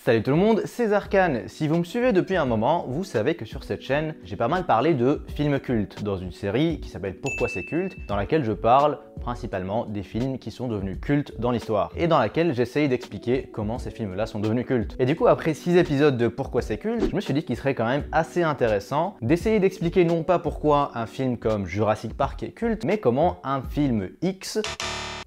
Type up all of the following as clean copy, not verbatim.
Salut tout le monde, c'est Zarkan. Si vous me suivez depuis un moment, vous savez que sur cette chaîne, j'ai pas mal parlé de films cultes dans une série qui s'appelle Pourquoi c'est culte, dans laquelle je parle principalement des films qui sont devenus cultes dans l'histoire et dans laquelle j'essaye d'expliquer comment ces films-là sont devenus cultes. Et du coup, après 6 épisodes de Pourquoi c'est culte, je me suis dit qu'il serait quand même assez intéressant d'essayer d'expliquer non pas pourquoi un film comme Jurassic Park est culte, mais comment un film X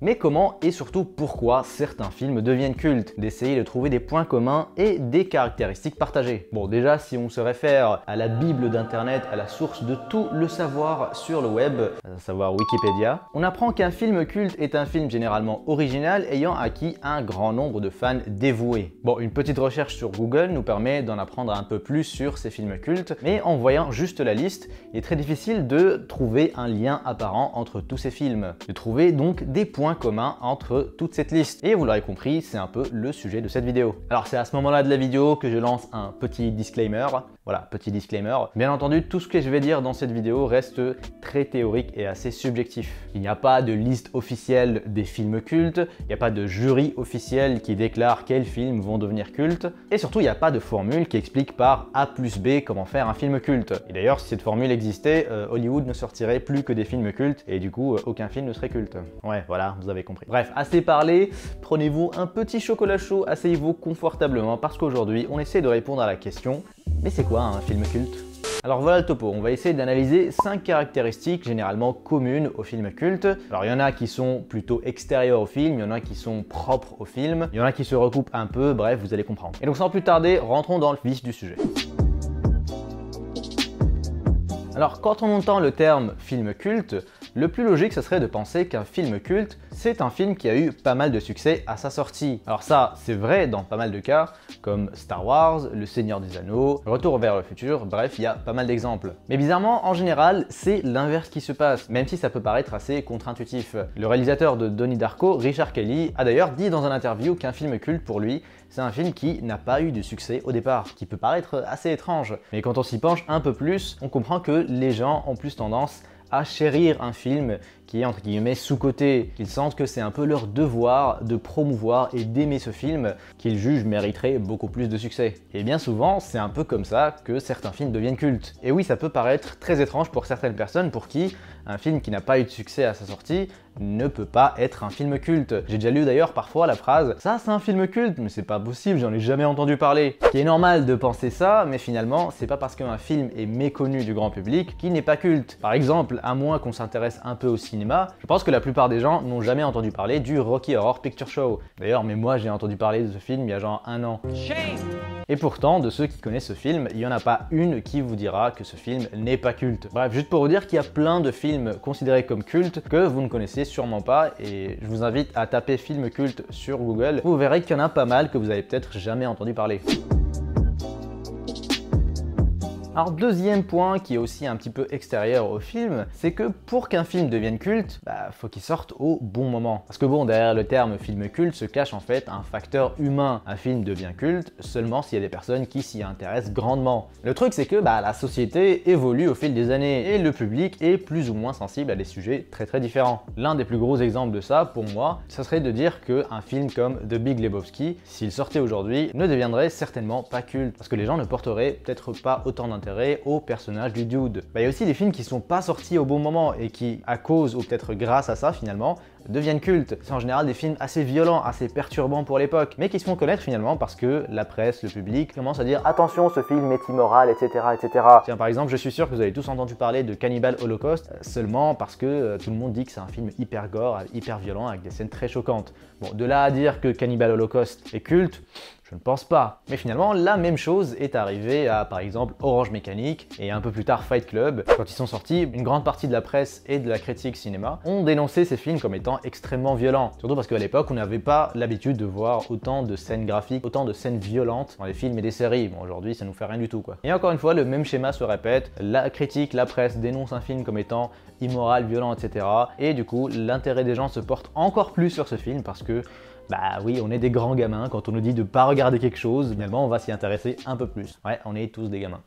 mais comment et surtout pourquoi certains films deviennent cultes, d'essayer de trouver des points communs et des caractéristiques partagées. Bon, déjà, si on se réfère à la bible d'internet, à la source de tout le savoir sur le web, à savoir Wikipédia, on apprend qu'un film culte est un film généralement original ayant acquis un grand nombre de fans dévoués. Bon, une petite recherche sur Google nous permet d'en apprendre un peu plus sur ces films cultes, mais en voyant juste la liste, il est très difficile de trouver un lien apparent entre tous ces films, de trouver donc des points commun entre toute cette liste. Et vous l'aurez compris, c'est un peu le sujet de cette vidéo. Alors c'est à ce moment-là de la vidéo que je lance un petit disclaimer. Voilà, petit disclaimer. Bien entendu, tout ce que je vais dire dans cette vidéo reste très théorique et assez subjectif. Il n'y a pas de liste officielle des films cultes, il n'y a pas de jury officiel qui déclare quels films vont devenir cultes, et surtout il n'y a pas de formule qui explique par A plus B comment faire un film culte. Et d'ailleurs, si cette formule existait, Hollywood ne sortirait plus que des films cultes, et du coup, aucun film ne serait culte. Ouais, voilà, vous avez compris. Bref, assez parlé, prenez-vous un petit chocolat chaud, asseyez-vous confortablement, parce qu'aujourd'hui, on essaie de répondre à la question « Mais c'est quoi un film culte ?» Alors voilà le topo, on va essayer d'analyser 5 caractéristiques généralement communes aux films cultes. Alors il y en a qui sont plutôt extérieures au film, il y en a qui sont propres au film, il y en a qui se recoupent un peu, bref, vous allez comprendre. Et donc sans plus tarder, rentrons dans le vif du sujet. Alors quand on entend le terme film culte, le plus logique ce serait de penser qu'un film culte, c'est un film qui a eu pas mal de succès à sa sortie. Alors ça, c'est vrai dans pas mal de cas, comme Star Wars, Le Seigneur des Anneaux, Retour vers le futur, bref, il y a pas mal d'exemples. Mais bizarrement, en général, c'est l'inverse qui se passe, même si ça peut paraître assez contre-intuitif. Le réalisateur de Donnie Darko, Richard Kelly, a d'ailleurs dit dans un interview qu'un film culte pour lui, c'est un film qui n'a pas eu de succès au départ, qui peut paraître assez étrange. Mais quand on s'y penche un peu plus, on comprend que les gens ont plus tendance à chérir un film qui est entre guillemets sous-coté. Ils sentent que c'est un peu leur devoir de promouvoir et d'aimer ce film qu'ils jugent mériterait beaucoup plus de succès. Et bien souvent, c'est un peu comme ça que certains films deviennent cultes. Et oui, ça peut paraître très étrange pour certaines personnes pour qui un film qui n'a pas eu de succès à sa sortie ne peut pas être un film culte. J'ai déjà lu d'ailleurs parfois la phrase « ça c'est un film culte, mais c'est pas possible, j'en ai jamais entendu parler ». Ce qui est normal de penser ça, mais finalement, c'est pas parce qu'un film est méconnu du grand public qu'il n'est pas culte. Par exemple, à moins qu'on s'intéresse un peu au cinéma, je pense que la plupart des gens n'ont jamais entendu parler du Rocky Horror Picture Show. D'ailleurs, mais moi j'ai entendu parler de ce film il y a genre 1 an. Shame. Et pourtant, de ceux qui connaissent ce film, il n'y en a pas une qui vous dira que ce film n'est pas culte. Bref, juste pour vous dire qu'il y a plein de films considérés comme cultes que vous ne connaissez sûrement pas, et je vous invite à taper film culte sur Google. Vous verrez qu'il y en a pas mal que vous avez peut-être jamais entendu parler. Alors deuxième point qui est aussi un petit peu extérieur au film, c'est que pour qu'un film devienne culte, faut qu'il sorte au bon moment. Parce que bon, derrière le terme film culte se cache en fait un facteur humain. Un film devient culte seulement s'il y a des personnes qui s'y intéressent grandement. Le truc c'est que la société évolue au fil des années et le public est plus ou moins sensible à des sujets très différents. L'un des plus gros exemples de ça, pour moi, ça serait de dire qu'un film comme The Big Lebowski, s'il sortait aujourd'hui, ne deviendrait certainement pas culte. Parce que les gens ne porteraient peut-être pas autant d'intérêt au personnage du dude. Il y a aussi des films qui sont pas sortis au bon moment et qui, à cause ou peut-être grâce à ça finalement, deviennent cultes. C'est en général des films assez violents, assez perturbants pour l'époque, mais qui se font connaître finalement parce que la presse, le public commence à dire attention, ce film est immoral, etc. etc. Tiens, par exemple, je suis sûr que vous avez tous entendu parler de Cannibal Holocaust seulement parce que tout le monde dit que c'est un film hyper gore, hyper violent, avec des scènes très choquantes. Bon, de là à dire que Cannibal Holocaust est culte, je ne pense pas. Mais finalement, la même chose est arrivée à, par exemple, Orange Mécanique et un peu plus tard Fight Club. Quand ils sont sortis, une grande partie de la presse et de la critique cinéma ont dénoncé ces films comme étant extrêmement violents. Surtout parce qu'à l'époque, on n'avait pas l'habitude de voir autant de scènes graphiques, autant de scènes violentes dans les films et des séries. Bon, aujourd'hui, ça nous fait rien du tout, quoi. Et encore une fois, le même schéma se répète. La critique, la presse dénonce un film comme étant immoral, violent, etc. Et du coup, l'intérêt des gens se porte encore plus sur ce film parce que oui, on est des grands gamins, quand on nous dit de pas regarder quelque chose, finalement on va s'y intéresser un peu plus. Ouais, on est tous des gamins.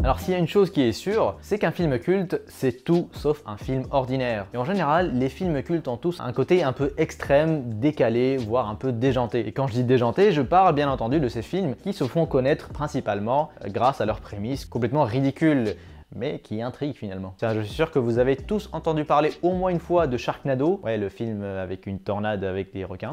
Alors s'il y a une chose qui est sûre, c'est qu'un film culte, c'est tout sauf un film ordinaire. Et en général, les films cultes ont tous un côté un peu extrême, décalé, voire un peu déjanté. Et quand je dis déjanté, je parle bien entendu de ces films qui se font connaître principalement grâce à leurs prémices complètement ridicules, mais qui intrigue finalement. Tiens, je suis sûr que vous avez tous entendu parler au moins une fois de Sharknado, ouais, le film avec une tornade avec des requins.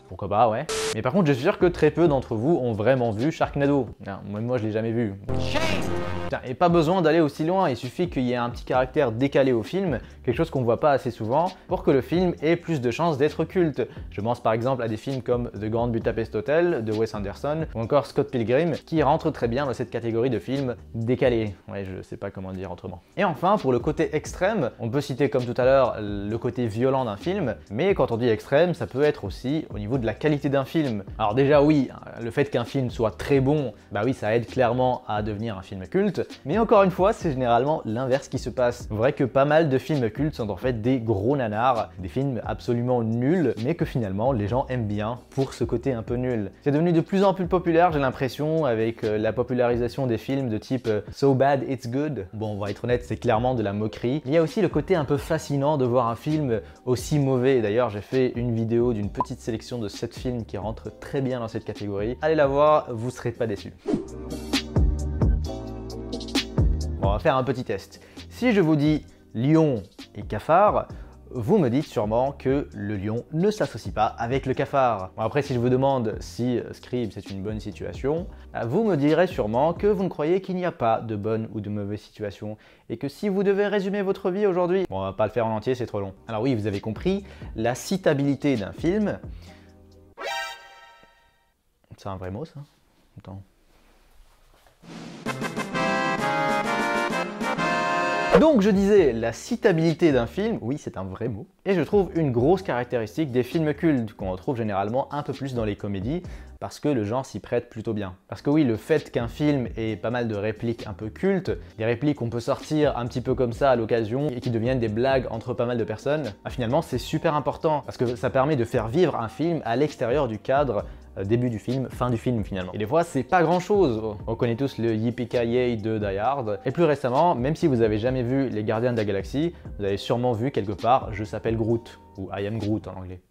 Pourquoi pas, ouais. Mais par contre, je suis sûr que très peu d'entre vous ont vraiment vu Sharknado. Non, moi, je l'ai jamais vu. Tiens, et pas besoin d'aller aussi loin, il suffit qu'il y ait un petit caractère décalé au film, quelque chose qu'on voit pas assez souvent, pour que le film ait plus de chances d'être culte. Je pense par exemple à des films comme The Grand Budapest Hotel de Wes Anderson, ou encore Scott Pilgrim, qui rentrent très bien dans cette catégorie de films décalés. Ouais, je sais pas comment dire autrement. Et enfin, pour le côté extrême, on peut citer comme tout à l'heure le côté violent d'un film, mais quand on dit extrême, ça peut être aussi au niveau de la qualité d'un film. Alors déjà oui, le fait qu'un film soit très bon, bah oui, ça aide clairement à devenir un film culte, mais encore une fois, c'est généralement l'inverse qui se passe. Vrai que pas mal de films cultes sont en fait des gros nanars, des films absolument nuls, mais que finalement les gens aiment bien pour ce côté un peu nul. C'est devenu de plus en plus populaire, j'ai l'impression, avec la popularisation des films de type So Bad It's Good. Bon, on va être honnête, c'est clairement de la moquerie. Il y a aussi le côté un peu fascinant de voir un film aussi mauvais. D'ailleurs, j'ai fait une vidéo d'une petite sélection de 7 films qui rentrent très bien dans cette catégorie. Allez la voir, vous serez pas déçus. Bon, on va faire un petit test. Si je vous dis lion et cafard, vous me dites sûrement que le lion ne s'associe pas avec le cafard. Bon, après, si je vous demande si Scribe c'est une bonne situation, vous me direz sûrement que vous ne croyez qu'il n'y a pas de bonne ou de mauvaise situation et que si vous devez résumer votre vie aujourd'hui, bon, on va pas le faire en entier, c'est trop long. Alors oui, vous avez compris, la citabilité d'un film. C'est un vrai mot ça? Attends. Donc je disais, la citabilité d'un film, oui c'est un vrai mot, et je trouve une grosse caractéristique des films cultes qu'on retrouve généralement un peu plus dans les comédies, parce que le genre s'y prête plutôt bien. Parce que oui, le fait qu'un film ait pas mal de répliques un peu cultes, des répliques qu'on peut sortir un petit peu comme ça à l'occasion et qui deviennent des blagues entre pas mal de personnes, bah finalement c'est super important, parce que ça permet de faire vivre un film à l'extérieur du cadre début du film, fin du film finalement. Et des fois c'est pas grand chose. On connaît tous le Yippee-Ki-Yay de Die Hard. Et plus récemment, même si vous avez jamais vu Les Gardiens de la Galaxie, vous avez sûrement vu quelque part Je s'appelle Groot, ou I am Groot en anglais.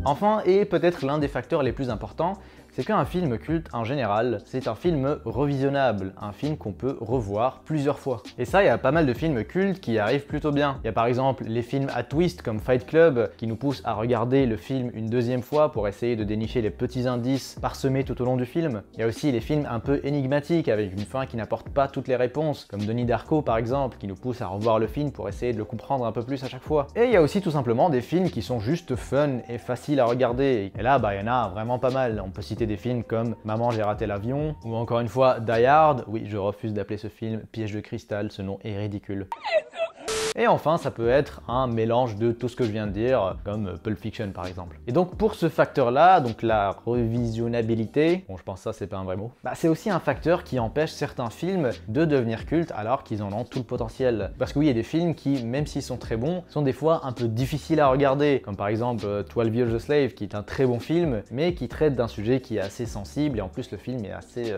Enfin, et peut-être l'un des facteurs les plus importants, c'est qu'un film culte, en général, c'est un film revisionnable, un film qu'on peut revoir plusieurs fois. Et ça, il y a pas mal de films cultes qui arrivent plutôt bien. Il y a par exemple les films à twist comme Fight Club, qui nous poussent à regarder le film une deuxième fois pour essayer de dénicher les petits indices parsemés tout au long du film. Il y a aussi les films un peu énigmatiques, avec une fin qui n'apporte pas toutes les réponses, comme Donnie Darko par exemple, qui nous pousse à revoir le film pour essayer de le comprendre un peu plus à chaque fois. Et il y a aussi tout simplement des films qui sont juste fun et faciles à regarder. Et là, bah, il y en a vraiment pas mal. On peut citer des films comme Maman j'ai raté l'avion, ou encore une fois Die Hard. Oui, je refuse d'appeler ce film Piège de cristal, ce nom est ridicule. Et enfin, ça peut être un mélange de tout ce que je viens de dire, comme Pulp Fiction par exemple. Et donc pour ce facteur-là, donc la revisionnabilité, bon je pense que ça c'est pas un vrai mot, bah, c'est aussi un facteur qui empêche certains films de devenir cultes alors qu'ils en ont tout le potentiel. Parce que oui, il y a des films qui, même s'ils sont très bons, sont des fois un peu difficiles à regarder, comme par exemple 12 Years a Slave, qui est un très bon film, mais qui traite d'un sujet qui est assez sensible, et en plus le film est assez...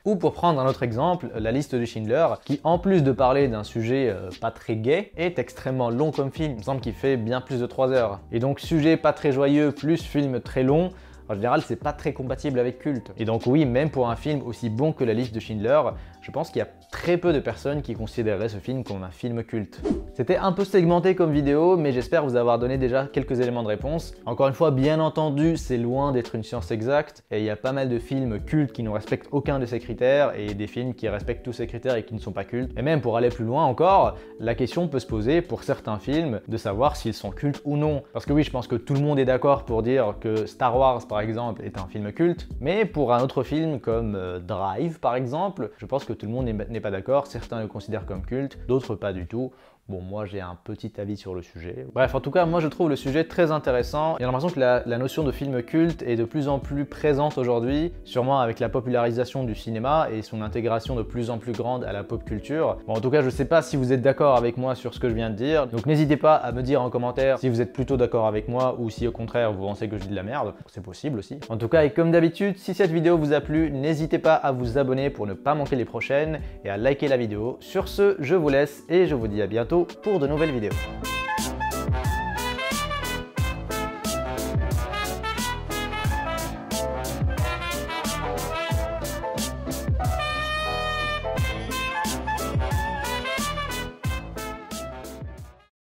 Ou pour prendre un autre exemple, La Liste de Schindler, qui en plus de parler d'un sujet pas très gai, est extrêmement long comme film. Il me semble qu'il fait bien plus de 3 heures. Et donc sujet pas très joyeux plus film très long, en général c'est pas très compatible avec culte. Et donc oui, même pour un film aussi bon que La Liste de Schindler, je pense qu'il y a très peu de personnes qui considéreraient ce film comme un film culte. C'était un peu segmenté comme vidéo, mais j'espère vous avoir donné déjà quelques éléments de réponse. Encore une fois, bien entendu, c'est loin d'être une science exacte, et il y a pas mal de films cultes qui ne respectent aucun de ces critères, et des films qui respectent tous ces critères et qui ne sont pas cultes. Et même pour aller plus loin encore, la question peut se poser pour certains films de savoir s'ils sont cultes ou non. Parce que oui, je pense que tout le monde est d'accord pour dire que Star Wars par exemple est un film culte, mais pour un autre film comme Drive par exemple, je pense que tout le monde n'est pas d'accord, certains le considèrent comme culte, d'autres pas du tout. Bon, moi j'ai un petit avis sur le sujet. Bref, en tout cas, moi je trouve le sujet très intéressant. J'ai l'impression que la notion de film culte est de plus en plus présente aujourd'hui, sûrement avec la popularisation du cinéma et son intégration de plus en plus grande à la pop culture. Bon, en tout cas, je sais pas si vous êtes d'accord avec moi sur ce que je viens de dire, donc n'hésitez pas à me dire en commentaire si vous êtes plutôt d'accord avec moi ou si au contraire vous pensez que je dis de la merde. C'est possible aussi. En tout cas, et comme d'habitude, si cette vidéo vous a plu, n'hésitez pas à vous abonner pour ne pas manquer les prochaines et à liker la vidéo. Sur ce, je vous laisse et je vous dis à bientôt pour de nouvelles vidéos.